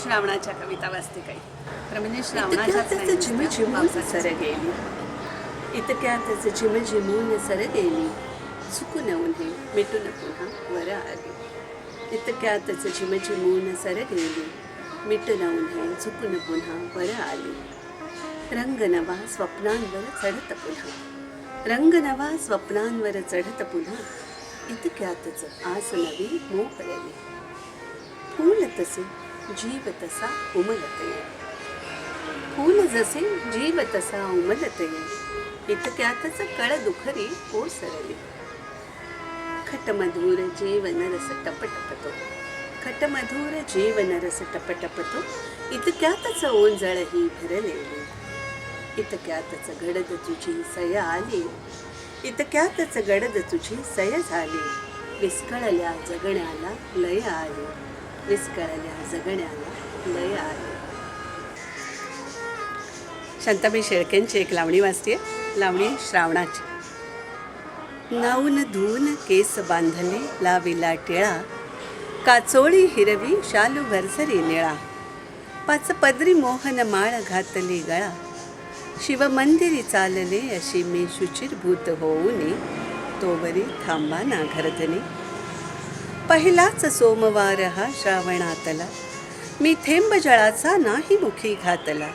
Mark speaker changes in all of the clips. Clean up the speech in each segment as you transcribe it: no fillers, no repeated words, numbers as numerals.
Speaker 1: श्रावणाच्या कविता वाचते काही तर म्हणजे श्रावणाच्या
Speaker 2: झिमझिमून सर गेली, इतक्यातच झिमझिमून सर गेली, चुकून उन्हे मिटून पुन्हा वर आली. इतक्यातच झिमझिमून सर गेली, मिटून उन्हे चुकून पुन्हा वर आली. रंग नवा स्वप्नांवर चढत पुन्हा, रंग नवा स्वप्नांवर चढत पुन्हा, इतक्यातच आस नवी मोहरली. फूल तसे जीव तसा उमलते, फूल जसे जीव तसा उमलते, इतक्यातच कळ दुखरी ओसरली. खटमधुर जीवन रस टपटपतो, खटमधुर जीवन रस टपटपतो, इतक्यातच ओंजळ ही भरलेली. इतक्यातच गडद तुझी सय आली, इतक्यातच गडद तुझी सय झाली. विस्कळल्या जगण्याला लय आली, विस्कळल्या जगण्याला लय आली.
Speaker 1: शांताबाई शेळकेंची एक लावणी वाचते, लावणी श्रावणाची.
Speaker 2: नाऊन धुवून केस बांधले लाविला टिळा, काचोळी हिरवी शालू भरसरी निळा. पाच पदरी मोहन माळ घातली गळा, शिवमंदिरी चालले अशी मी शुचिरभूत होऊनी, तोवरी थांबा ना घरधनी. पहिलाच सोमवार हा श्रावणातला, मी थेंब जळाचा नाही मुखी घातला.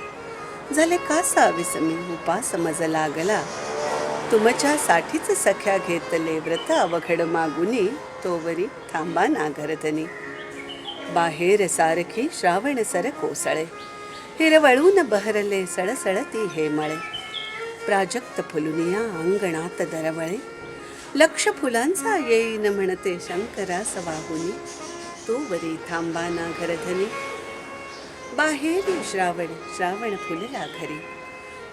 Speaker 2: झाले कासा विसमी उपास मज लागला, तुमच्यासाठीच सख्या घेतले व्रत अवघड मागुनी, तोवरी थांबा ना घरधनी. बाहेर सारखी श्रावण सर कोसळे, हिरवळून बहरले सळसळती हे मळे. प्राजक्त फुलुनिया अंगणात दरवळे, लक्ष फुलांचा येईन म्हणते शंकरास वाहुनी, तोवरी थांबा ना घरधनी. बाहेर श्रावण श्रावण फुलला घरी,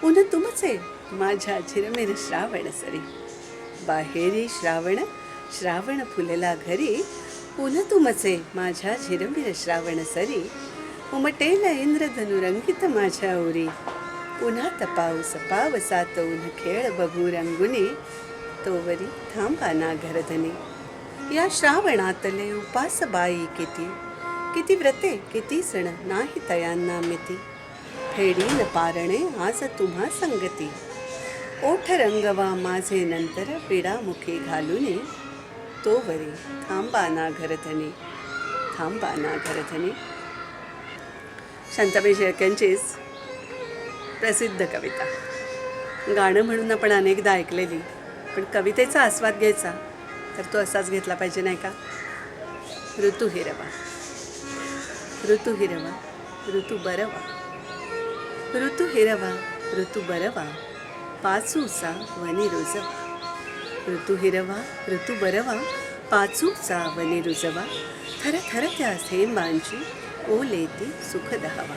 Speaker 2: उन तुमचे माझ्या झिरमिर श्रावण सरी. बाहेरी श्रावण श्रावण फुलला घरी, उन तुमचे माझ्या झिरमिर श्रावण सरी. उमटेल इंद्रधनु रंगित माझ्या उरी, उन्हात पाऊस पावसात ऊन खेळ बघू रंगुनी, तोवरी थांबा ना घरधनी. या श्रावणातले उपास बाई किती, किती व्रते किती सण नाही तयांना मिती. फेडीन पारणे आज तुम्हा संगती, ओठ रंगवा माझे नंतर पिडामुखी घालूनी, तोवरी थांबा ना घरधनी, थांबा ना घरधनी.
Speaker 1: शांताबाई शेळकेंचीच प्रसिद्ध कविता. गाणं म्हणून आपण अनेकदा ऐकलेली, पण कवितेचा आस्वाद घ्यायचा तर तो असाच घेतला पाहिजे नाही का. ऋतू हिरवा, ऋतू हिरवा ऋतू बरवा, ऋतू हिरवा ऋतू बरवा, पाचूचा वनी रुजवा. ऋतू हिरवा ऋतू बरवा, पाचूचा वनी रुजवा. थरथरत्या थेंबांची ओलेती सुखद हवा.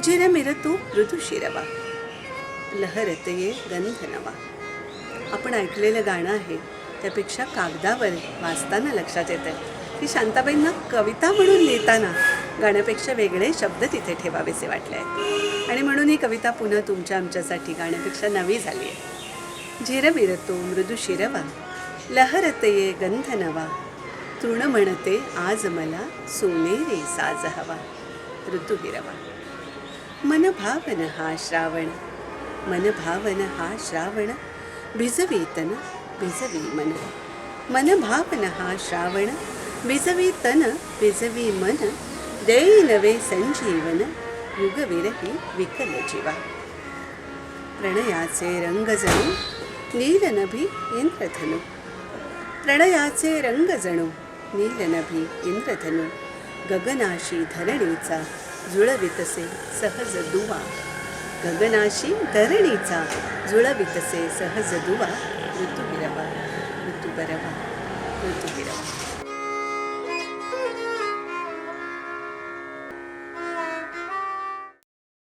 Speaker 1: झिरमिर तो ऋतू शिरवा, लहरत ये गंध नवा. आपण ऐकलेलं गाणं आहे त्यापेक्षा कागदावर वाचताना लक्षात येतं की शांताबाईंना कविता म्हणून लिहिताना गाण्यापेक्षा वेगळे शब्द तिथे ठेवावेसे वाटले आहेत, आणि म्हणून ही कविता पुन्हा तुमच्या आमच्यासाठी गाण्यापेक्षा नवी झाली आहे. झिरमिर तो मृदू शिरवा, लहरत ये गंध नवा. तृण म्हणते आज मला सोनेरी साज हवा. ऋतू हिरवा. मन भावन हा श्रावण, मन भावन हा श्रावण, भिजवी तन भिजवी मन. मन भावन हा श्रावण, भिजवी तन भिजवी मन. देई नवे संजीवन, युगविरही विकल जीवा. प्रणयाचे रंग जणू नीलनभी इंद्रधनु, प्रणयाचे रंग जणू नीलनभी इंद्रधनु. गगनाशी धरणीचा जुळवितसे सहज दुवा, गगनाशी धरणीचा जुळवितसे सहज दुवा. ऋतू हिरवा ऋतू बरवा ऋतू हिरवा.